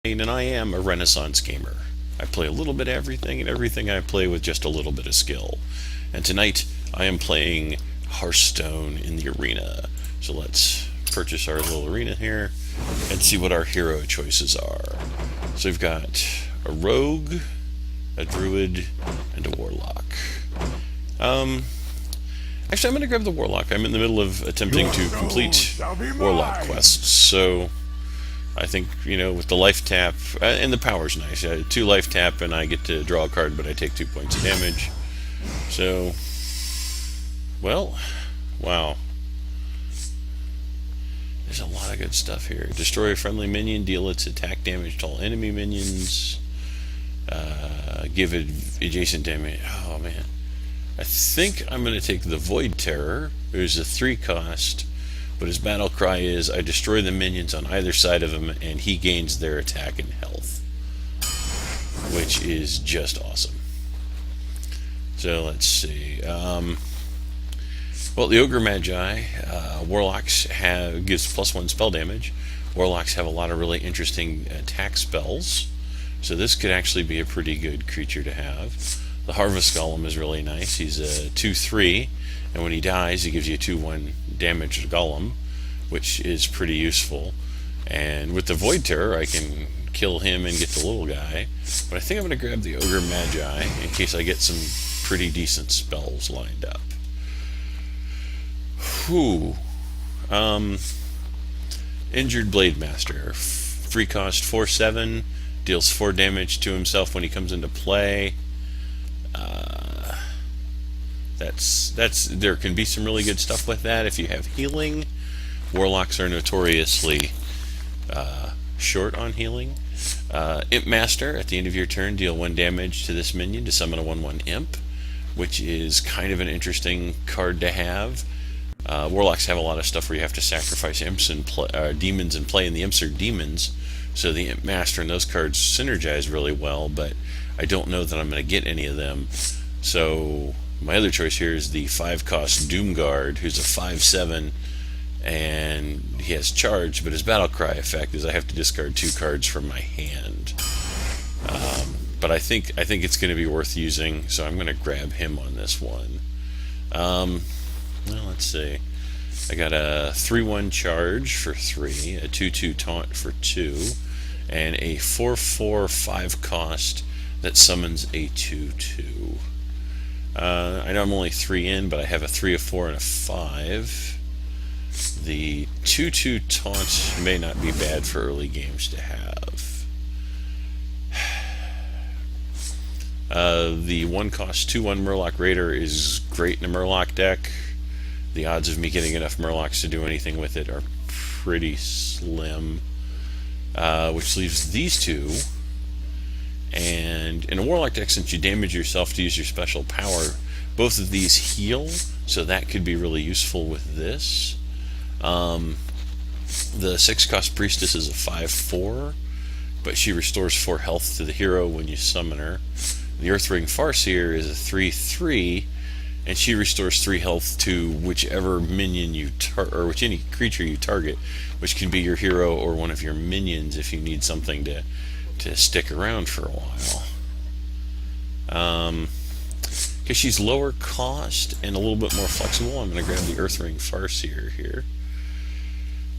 And I am a Renaissance gamer. I play a little bit of everything, and everything I play with just a little bit of skill. And tonight I am playing Hearthstone in the arena. So let's purchase our little arena here and see what our hero choices are. So we've got a rogue, a druid, and a warlock. Actually, I'm going to grab the warlock. I'm in the middle of attempting to complete warlock quests, so I think, with the life tap, and the power's nice. 2 life tap, and I get to draw a card, but I take 2 points of damage. So, well, wow. There's a lot of good stuff here. Destroy a friendly minion, deal its attack damage to all enemy minions. Give it adjacent damage. Oh, man. I think I'm going to take the Void Terror, who's a 3 cost. But his battle cry is, I destroy the minions on either side of him, and he gains their attack and health. Which is just awesome. So let's see. Well, the Ogre Magi, Warlocks gives +1 spell damage. Warlocks have a lot of really interesting attack spells. So this could actually be a pretty good creature to have. The Harvest Golem is really nice. He's a 2/3. And when he dies, he gives you a 2/1 damage to Golem, which is pretty useful. And with the Void Terror, I can kill him and get the little guy. But I think I'm going to grab the Ogre Magi in case I get some pretty decent spells lined up. Whew. Injured Blade Master. Free cost 4/7. Deals 4 damage to himself when he comes into play. There can be some really good stuff with that if you have healing. Warlocks are notoriously short on healing. Imp Master, at the end of your turn, deal 1 damage to this minion to summon a 1/1 imp, which is kind of an interesting card to have. Warlocks have a lot of stuff where you have to sacrifice imps and demons in play, and the imps are demons, so the Imp Master and those cards synergize really well, but I don't know that I'm going to get any of them. So my other choice here is the 5 cost Doomguard, who's a 5/7, and he has charge, but his battle cry effect is I have to discard 2 cards from my hand. But I think it's going to be worth using, so I'm going to grab him on this one. Well, let's see. I got a 3/1 charge for 3, a 2/2 taunt for 2, and a 4/4 5 cost that summons a 2/2. I know I'm only 3 in, but I have a 3, a 4, and a 5. The 2/2 taunt may not be bad for early games to have. The 1 cost 2/1 Murloc Raider is great in a Murloc deck. The odds of me getting enough Murlocs to do anything with it are pretty slim. Which leaves these 2. And in a Warlock deck, since you damage yourself to use your special power, both of these heal, so that could be really useful with this. The 6 cost Priestess is a 5/4, but she restores 4 health to the hero when you summon her. The Earthring Farseer is a 3/3, and she restores 3 health to whichever minion or which any creature you target, which can be your hero or one of your minions if you need something to stick around for a while. Because she's lower cost and a little bit more flexible, I'm going to grab the Earthring Farseer here.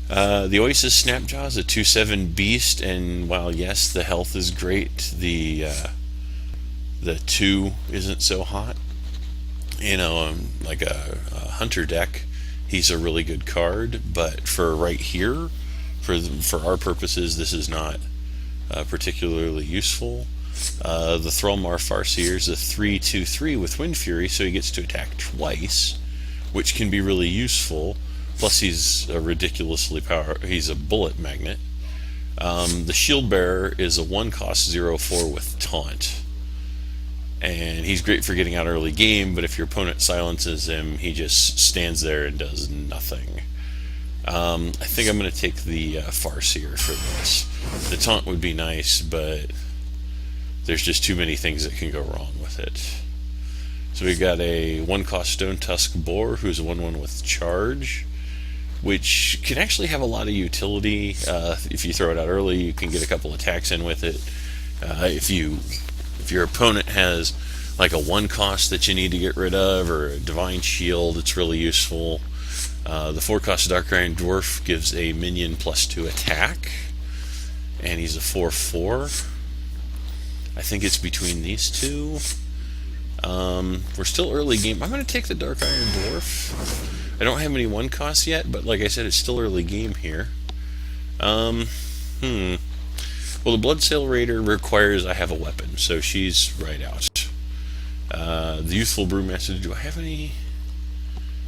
The Oasis Snapjaw is a 2/7 beast, and while yes, the health is great, the 2 isn't so hot. Like a hunter deck, he's a really good card, but for right here, for our purposes, this is not particularly useful. The Thrallmar Farseer is a 3/2/3 with Wind Fury, so he gets to attack twice, which can be really useful. Plus, he's a ridiculously powerful. He's a bullet magnet. The Shield Bearer is a 1 cost 0/4 with Taunt, and he's great for getting out early game. But if your opponent silences him, he just stands there and does nothing. I think I'm going to take the Farseer for this. The Taunt would be nice, but there's just too many things that can go wrong with it. So we've got a 1 cost Stone Tusk Boar, who's a 1/1 with charge. which can actually have a lot of utility. If you throw it out early, you can get a couple attacks in with it. If your opponent has like a 1 cost that you need to get rid of, or a divine shield, it's really useful. The 4 cost Dark Iron Dwarf gives a minion +2 attack, and he's a 4/4. I think it's between these two. We're still early game. I'm going to take the Dark Iron Dwarf. I don't have any 1 costs yet, but like I said, it's still early game here. Well, the Bloodsail Raider requires I have a weapon, so she's right out. The Youthful Brewmaster, do I have any?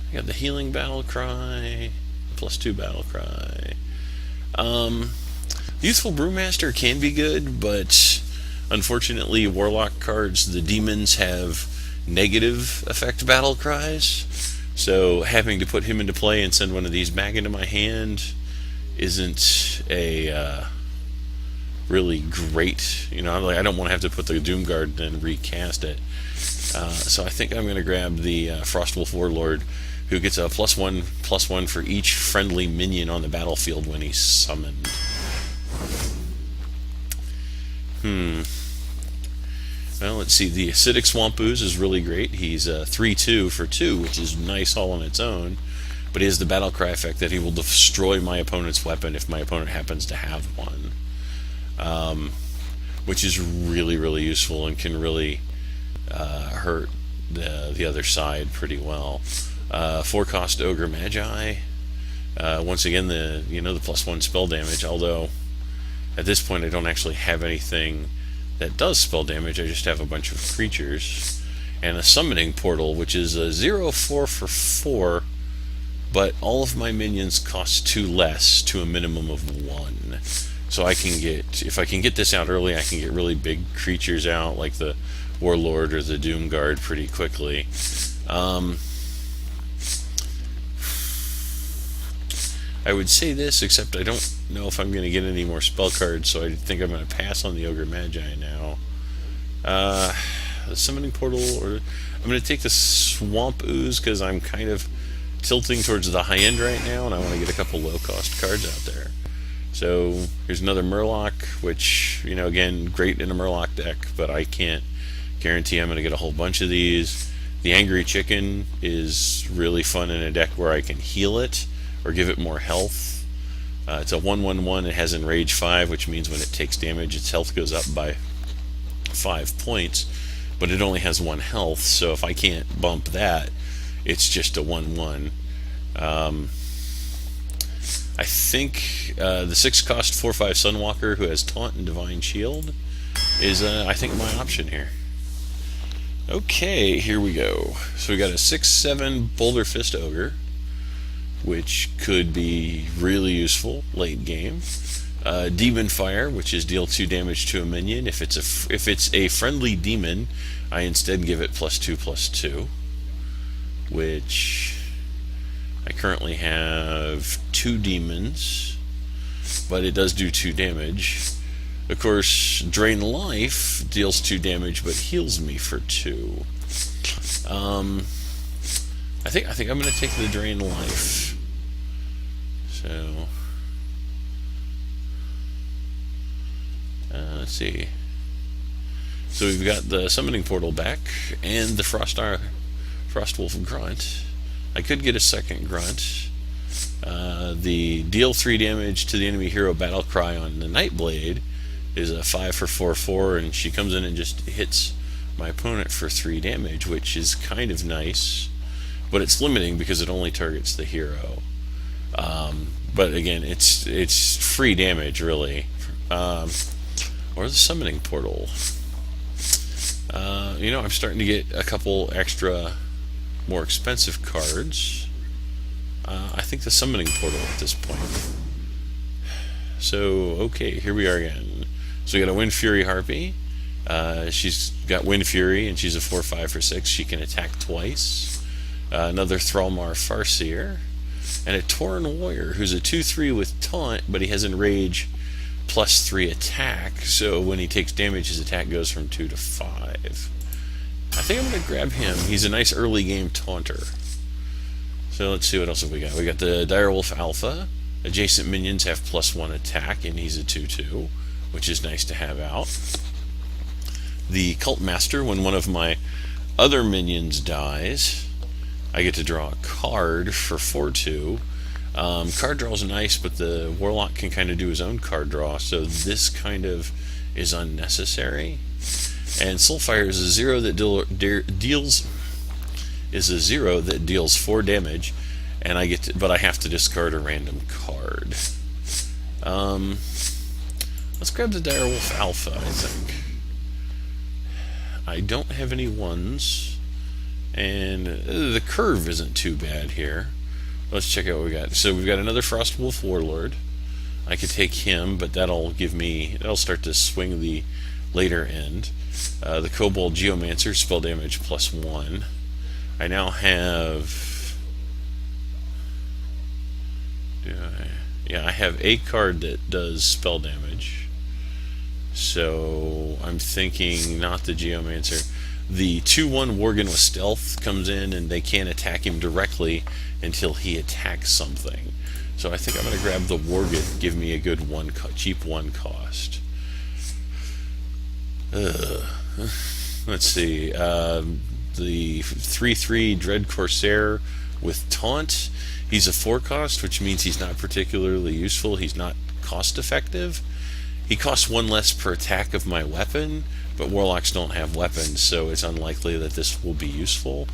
I got the Healing Battle Cry, +2 Battle Cry. The Youthful Brewmaster can be good, but unfortunately, Warlock cards, the demons have negative effect battle cries, so having to put him into play and send one of these back into my hand isn't a really great, I don't want to have to put the Doomguard and recast it. So I think I'm going to grab the Frostwolf Warlord, who gets a +1/+1 for each friendly minion on the battlefield when he's summoned. Well, let's see. The Acidic Swamp Ooze is really great. He's 3/2 for 2, which is nice all on its own. But he has the battle cry effect that he will destroy my opponent's weapon if my opponent happens to have one, which is really, really useful and can really hurt the other side pretty well. 4 cost Ogre Magi. Once again, the +1 spell damage. Although at this point I don't actually have anything that does spell damage. I just have a bunch of creatures and a Summoning Portal, which is a 0/4 for 4, but all of my minions cost 2 less to a minimum of 1. So if I can get this out early, I can get really big creatures out like the Warlord or the Doomguard pretty quickly. I would say this, except I don't know if I'm going to get any more spell cards, so I think I'm going to pass on the Ogre Magi now. The Summoning Portal, or I'm going to take the Swamp Ooze because I'm kind of tilting towards the high end right now, and I want to get a couple low-cost cards out there. So here's another Murloc, which, again, great in a Murloc deck, but I can't guarantee I'm going to get a whole bunch of these. The Angry Chicken is really fun in a deck where I can heal it or give it more health. It's a 1/1/1. It has Enrage 5, which means when it takes damage, its health goes up by 5 points, but it only has 1 health, so if I can't bump that, it's just a 1/1. I think the 6 cost 4/5 Sunwalker, who has Taunt and Divine Shield, is I think my option here. Okay, here we go. So we got a 6/7 Boulder Fist Ogre, which could be really useful late game. Demon Fire, which is deal 2 damage to a minion. If it's a friendly demon, I instead give it +2/+2, which I currently have 2 demons, but it does do 2 damage. Of course, Drain Life deals 2 damage, but heals me for 2. I think I'm going to take the Drain Life. So let's see. So we've got the Summoning Portal back and the Frostwolf Grunt. I could get a second Grunt. The deal 3 damage to the enemy hero battle cry on the Nightblade is a 5 for 4/4, and she comes in and just hits my opponent for 3 damage, which is kind of nice, but it's limiting because it only targets the hero. But again, it's free damage really. Or the Summoning Portal. I'm starting to get a couple extra more expensive cards. I think the Summoning Portal at this point. So, okay, here we are again. So we got a Wind Fury Harpy. She's got Wind Fury, and she's a 4/5 for 6. She can attack twice. Another Thrallmar Farseer. And a Tauren Warrior, who's a 2/3 with Taunt, but he has Enrage +3 attack, so when he takes damage, his attack goes from 2 to 5. I think I'm going to grab him. He's a nice early game taunter. So let's see what else have we got. We got the Direwolf Alpha. Adjacent minions have +1 attack, and he's a 2/2, which is nice to have out. The Cult Master, when one of my other minions dies, I get to draw a card for 4/2. Card draw is nice, but the Warlock can kind of do his own card draw, so this kind of is unnecessary. And Soulfire is a zero that deals 4 damage, and but I have to discard a random card. Let's grab the Direwolf Alpha, I think. I don't have any ones, and the curve isn't too bad here. Let's check out what we got. So we've got another Frostwolf Warlord. I could take him, but that'll start to swing the later end. The Kobold Geomancer, spell damage +1. I now have... I have a card that does spell damage. So I'm thinking not the Geomancer. The 2/1 Worgen with Stealth comes in, and they can't attack him directly until he attacks something. So I think I'm going to grab the Worgen, give me a good cheap 1 cost. Let's see. The 3/3 Dread Corsair with Taunt. He's a 4 cost, which means he's not particularly useful. He's not cost effective. He costs 1 less per attack of my weapon, but Warlocks don't have weapons, so it's unlikely that this will be useful.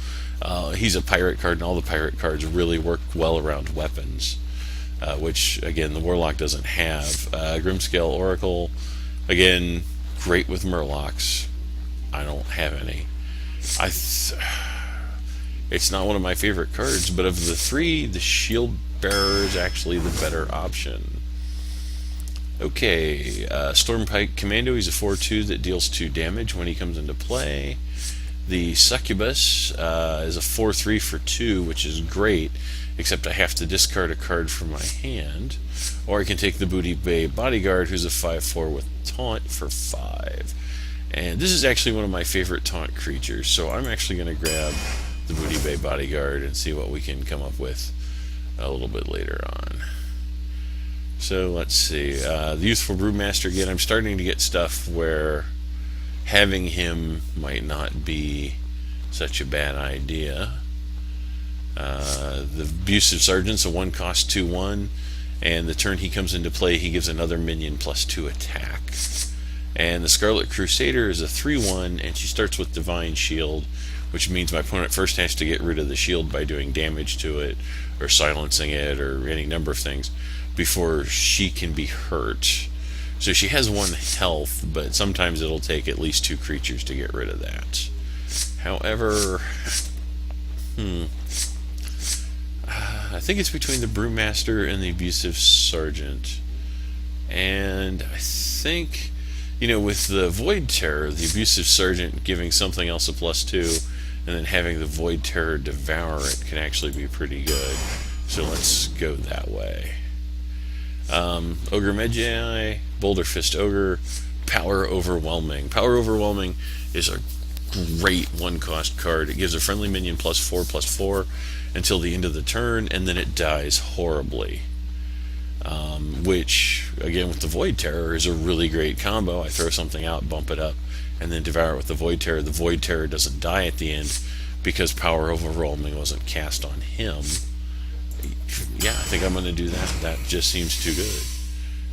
He's a pirate card, and all the pirate cards really work well around weapons, which, again, the Warlock doesn't have. Grimscale Oracle, again, great with Murlocs. I don't have any. It's not one of my favorite cards, but of the 3, the Shield Bearer is actually the better option. Okay, Stormpike Commando, he's a 4/2 that deals 2 damage when he comes into play. The Succubus is a 4/3 for 2, which is great, except I have to discard a card from my hand. Or I can take the Booty Bay Bodyguard, who's a 5/4 with Taunt for 5. And this is actually one of my favorite taunt creatures, so I'm actually going to grab the Booty Bay Bodyguard and see what we can come up with a little bit later on. So let's see. The Youthful Brewmaster, again, I'm starting to get stuff where having him might not be such a bad idea. The Abusive Sergeant's a 1 cost 2/1, and the turn he comes into play, he gives another minion +2 attack. And the Scarlet Crusader is a 3/1, and she starts with Divine Shield, which means my opponent first has to get rid of the shield by doing damage to it, or silencing it, or any number of things, before she can be hurt. So she has 1 health, but sometimes it'll take at least 2 creatures to get rid of that. However, I think it's between the Brewmaster and the Abusive Sergeant. And I think, with the Void Terror, the Abusive Sergeant giving something else a +2, and then having the Void Terror devour it can actually be pretty good. So let's go that way. Ogre Magi, Boulder Fist Ogre, Power Overwhelming. Power Overwhelming is a great 1 cost card. It gives a friendly minion +4/+4 until the end of the turn, and then it dies horribly. Which, again, with the Void Terror is a really great combo. I throw something out, bump it up, and then devour it with the Void Terror. The Void Terror doesn't die at the end because Power Overwhelming wasn't cast on him. Yeah, I think I'm going to do that. That just seems too good.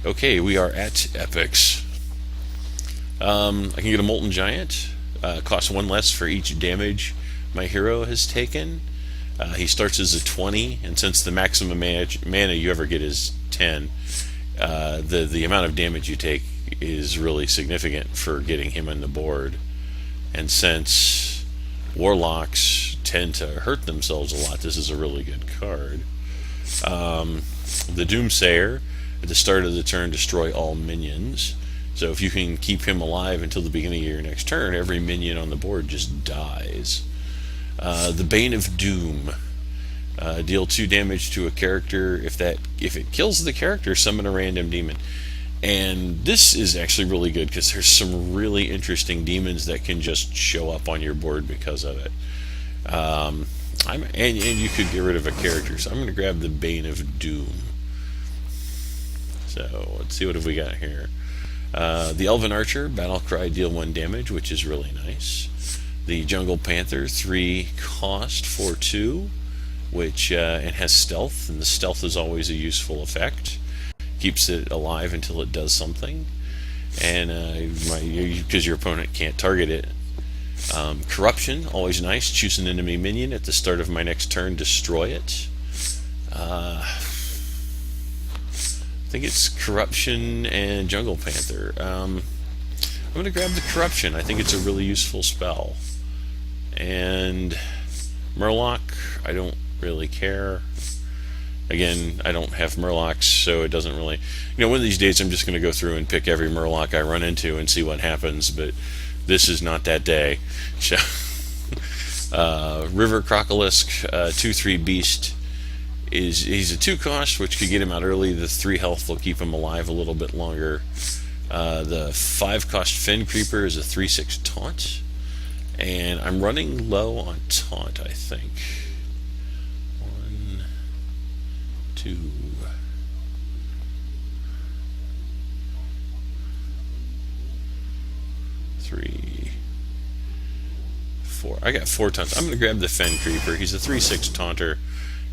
Okay, we are at epics. I can get a Molten Giant. Costs 1 less for each damage my hero has taken. He starts as a 20, and since the maximum mana you ever get is 10, the amount of damage you take is really significant for getting him on the board. And since Warlocks tend to hurt themselves a lot, this is a really good card. The Doomsayer, at the start of the turn, destroy all minions. So if you can keep him alive until the beginning of your next turn, every minion on the board just dies. The Bane of Doom. Deal 2 damage to a character. If it kills the character, summon a random demon. And this is actually really good because there's some really interesting demons that can just show up on your board because of it. and you could get rid of a character, so I'm going to grab the Bane of Doom. So let's see, what have we got here. The Elven Archer, Battlecry, deal 1 damage, which is really nice. The Jungle Panther, 3 cost, 4/2, which it has stealth, and the stealth is always a useful effect. Keeps it alive until it does something, and because your opponent can't target it. Corruption, always nice. Choose an enemy minion at the start of my next turn, destroy it. I think it's Corruption and Jungle Panther. I'm going to grab the Corruption. I think it's a really useful spell. And Murloc, I don't really care. Again, I don't have Murlocs, so it doesn't really... one of these days I'm just going to go through and pick every Murloc I run into and see what happens, but this is not that day. So, River Crocolisk, 2/3 beast. He's a 2 cost, which could get him out early. The 3 health will keep him alive a little bit longer. The 5 cost Fen Creeper is a 3/6 taunt, and I'm running low on taunt, I think. 1, 2, 3, 4. I got 4 taunts. I'm going to grab the Fen Creeper. He's a 3/6 taunter,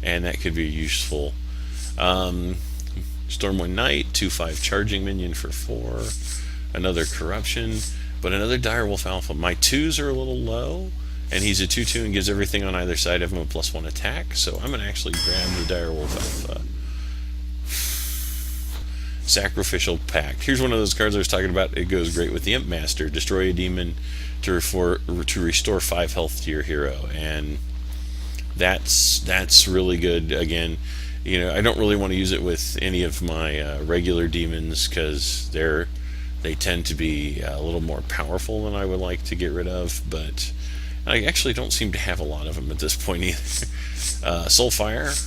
and that could be useful. Stormwind Knight, 2/5 charging minion for 4. Another Corruption, but another Direwolf Alpha. My 2s are a little low, and he's a 2/2 and gives everything on either side of him a +1 attack, so I'm going to actually grab the Direwolf Alpha. Sacrificial Pact. Here's one of those cards I was talking about. It goes great with the Imp Master. Destroy a demon to restore 5 health to your hero, and that's really good. Again, I don't really want to use it with any of my regular demons, because they tend to be a little more powerful than I would like to get rid of, but I actually don't seem to have a lot of them at this point either. Soulfire,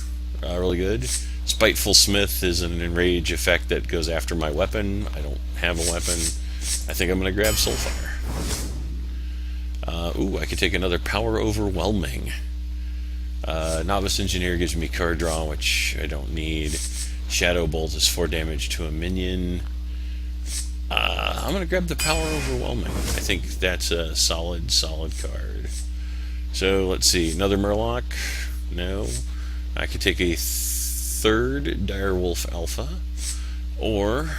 really good. Spiteful Smith is an enrage effect that goes after my weapon. I don't have a weapon. I think I'm going to grab Soulfire. I could take another Power Overwhelming. Novice Engineer gives me card draw, which I don't need. Shadow Bolt is 4 damage to a minion. I'm going to grab the Power Overwhelming. I think that's a solid card. So let's see, another Murloc. No. I could take a 3rd Direwolf Alpha, or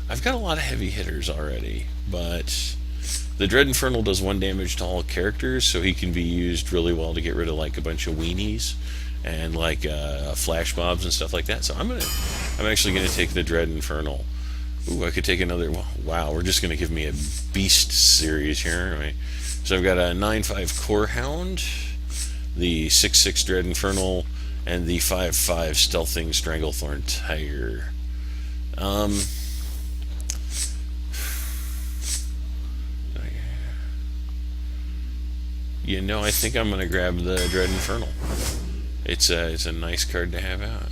I've got a lot of heavy hitters already, but the Dread Infernal does 1 damage to all characters, so he can be used really well to get rid of like a bunch of weenies and like flash mobs and stuff like that. So I'm actually gonna take the Dread Infernal. I could take another. Wow, we're just gonna give me a beast series here. Right? So I've got a 9/5 Core Hound, the 6/6 Dread Infernal, and the 5/5 Stealthing Stranglethorn Tiger. I think I'm going to grab the Dread Infernal. It's a nice card to have out.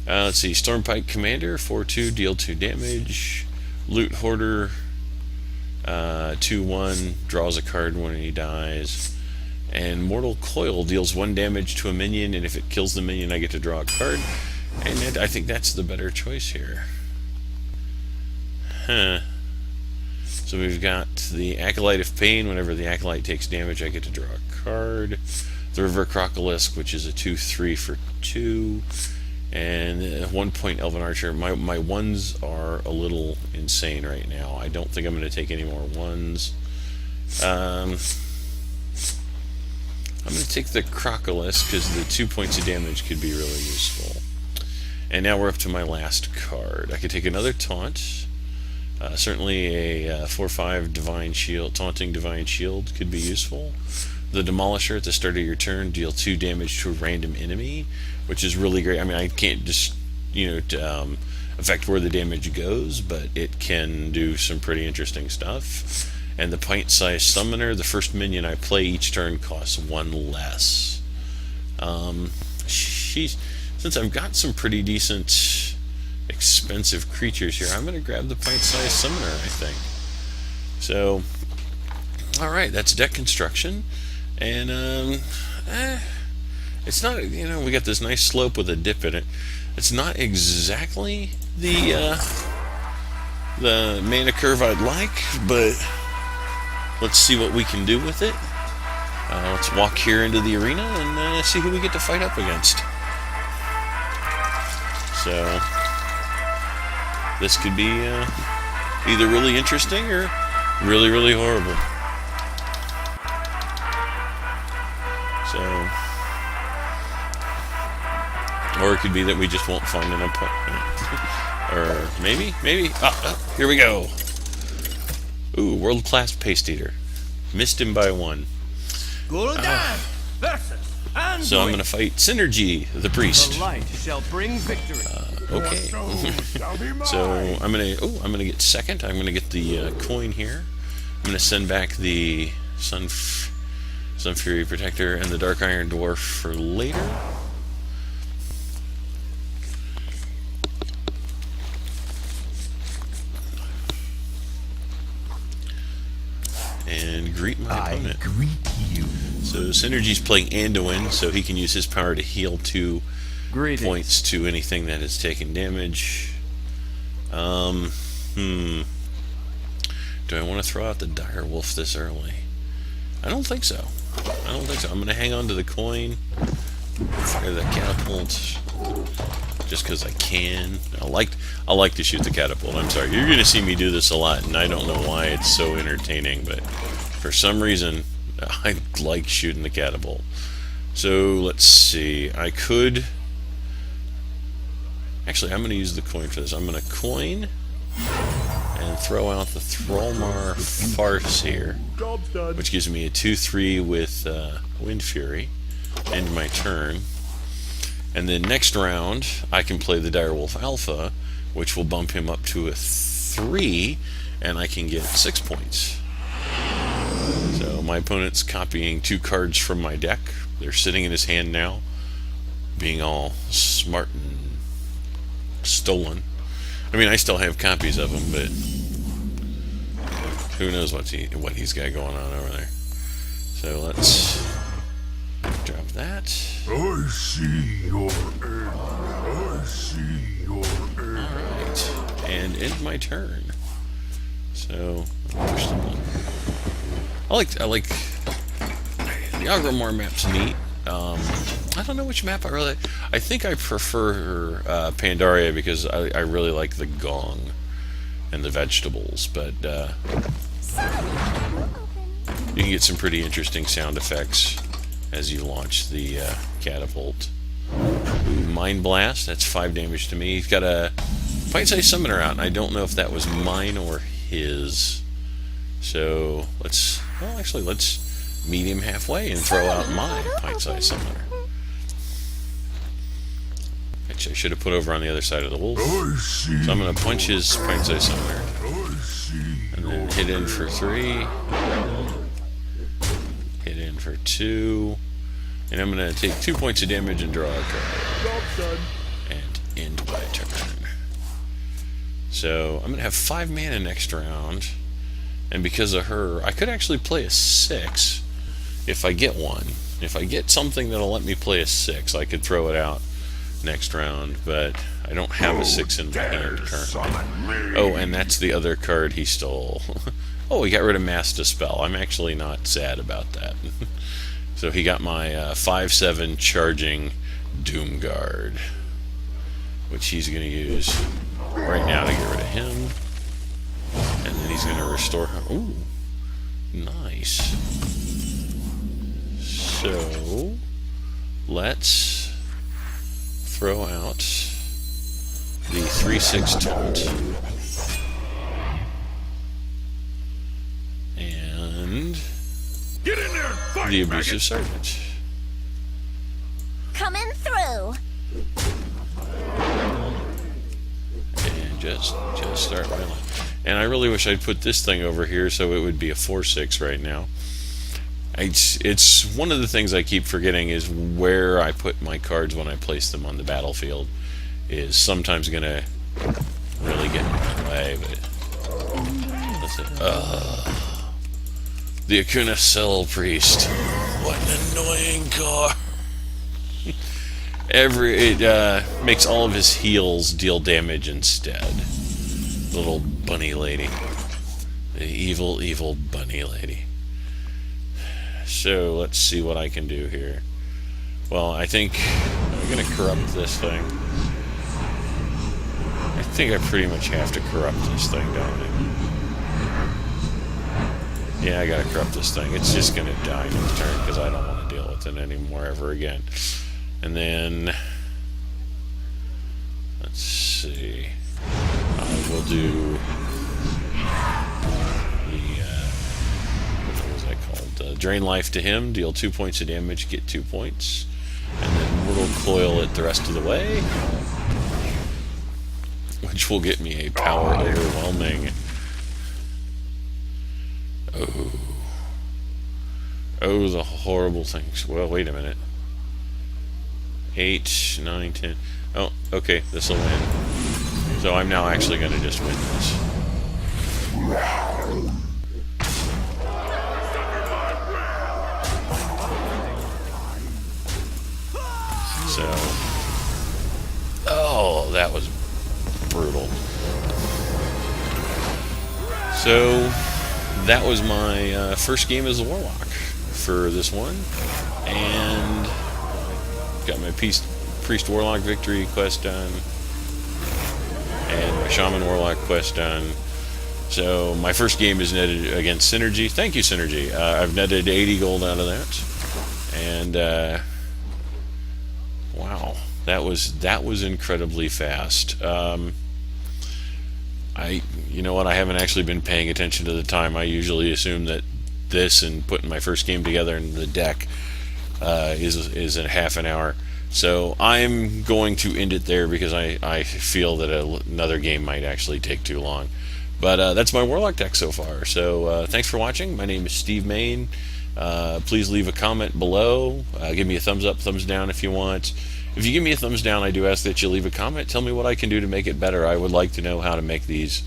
Let's see, Stormpike Commander, 4/2, deal 2 damage. Loot Hoarder, 2/1, draws a card when he dies. And Mortal Coil deals 1 damage to a minion, and if it kills the minion, I get to draw a card. And I think that's the better choice here. So we've got the Acolyte of Pain. Whenever the Acolyte takes damage, I get to draw a card. The River Crocolisk, which is a 2/3 for 2. And 1 point Elven Archer. My 1s are a little insane right now. I don't think I'm going to take any more 1s. I'm going to take the Crocolisk, because the 2 points of damage could be really useful. And now we're up to my last card. I could take another Taunt. Certainly a 4/5 Divine Shield, Taunting Divine Shield could be useful. The Demolisher, at the start of your turn, deal 2 damage to a random enemy, which is really great. I mean, I can't just, affect where the damage goes, but it can do some pretty interesting stuff. And the Pint-Sized Summoner, the first minion I play each turn costs 1 less. Since I've got some pretty decent expensive creatures here, I'm going to grab the Pint-Sized Summoner, I think. So, alright, that's deck construction. And it's not, we got this nice slope with a dip in it. It's not exactly the mana curve I'd like, but let's see what we can do with it. Let's walk here into the arena and see who we get to fight up against. So this could be either really interesting or really, really horrible. So, or it could be that we just won't find an opponent. Or maybe. Here we go. Ooh, world-class paste eater. Missed him by 1. So I'm going to fight Synergy, the priest. The light shall bring victory. Okay. So I'm gonna get second. I'm gonna get the coin here. I'm gonna send back the Sun Fury Protector and the Dark Iron Dwarf for later. And greet my opponent. Greet you. So Synergy's playing Anduin, so he can use his power to heal 2 points to anything that has taken damage. Do I want to throw out the Dire Wolf this early? I don't think so. I'm going to hang on to the coin, fire the catapult, just because I can. I like to shoot the catapult. I'm sorry, you're going to see me do this a lot, and I don't know why it's so entertaining, but for some reason, I like shooting the catapult. So let's see. Actually, I'm going to use the coin for this. I'm going to coin and throw out the Thrallmar Farce here, which gives me a 2/3 with Wind Fury. End my turn. And then next round, I can play the Direwolf Alpha, which will bump him up to a 3, and I can get 6 points. So my opponent's copying 2 cards from my deck. They're sitting in his hand now, being all smart and stolen. I mean, I still have copies of them, but who knows what he's got going on over there. So let's drop that. I see your end. I see your end. Alright. And end my turn. So push the button. I like the Agromore map's neat. I don't know which map I think I prefer Pandaria because I really like the gong and the vegetables, but you can get some pretty interesting sound effects as you launch the catapult. Ooh, Mind Blast, that's 5 damage to me. He's got a Pint-Sized Summoner out, and I don't know if that was mine or his. So let's meet him halfway and throw out my Pint-Sized Summoner. Which I should have put over on the other side of the wolf. So I'm going to punch his Pint-Sized Summoner. And then hit in for 3. Hit in for 2. And I'm going to take 2 points of damage and draw a card. And end my turn. So I'm going to have 5 mana next round. And because of her, I could actually play a 6 if I get one. If I get something that'll let me play a 6, I could throw it out next round, but I don't have a 6 in my hand currently. Oh, and that's the other card he stole. Oh, he got rid of Mass Dispel. I'm actually not sad about that. So he got my 5/7 charging Doomguard, which he's going to use right now to get rid of him. And then he's going to restore him. Ooh, nice. So let's throw out the 3/6 taunt and Get in there and fight, the abusive servant. Coming through. And just start rolling. And I really wish I'd put this thing over here so it would be a 4/6 right now. It's one of the things I keep forgetting is where I put my cards when I place them on the battlefield is sometimes going to really get in my way, but let's see. The Akuna Cell Priest. What an annoying car. It makes all of his heals deal damage instead. Little bunny lady. The evil, evil bunny lady. So let's see what I can do here. Well, I think I'm going to corrupt this thing. I think I pretty much have to corrupt this thing, don't I? Yeah, I gotta corrupt this thing. It's just gonna die next turn because I don't want to deal with it anymore ever again. And then, let's see. I will do the, what was that called? Drain life to him, deal 2 points of damage, get 2 points. And then Mortal Coil it the rest of the way, which will get me a power overwhelming. Oh, the horrible things. Well, wait a minute. 8, 9, 10. Oh, okay, this will win. So I'm now actually going to just win this. So, oh, that was brutal. So, that was my first game as a Warlock for this one, and got my Priest Warlock victory quest done, and my Shaman Warlock quest done. So my first game is netted against Synergy. Thank you, Synergy. I've netted 80 gold out of that, and wow, that was incredibly fast. You know what? I haven't actually been paying attention to the time. I usually assume that this and putting my first game together in the deck is in half an hour. So I'm going to end it there because I feel that another game might actually take too long. But that's my Warlock deck so far. So thanks for watching. My name is Steve Mayne. Please leave a comment below. Give me a thumbs up, thumbs down if you want. If you give me a thumbs down, I do ask that you leave a comment. Tell me what I can do to make it better. I would like to know how to make these,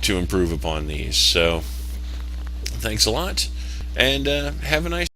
to improve upon these. So, thanks a lot, and have a nice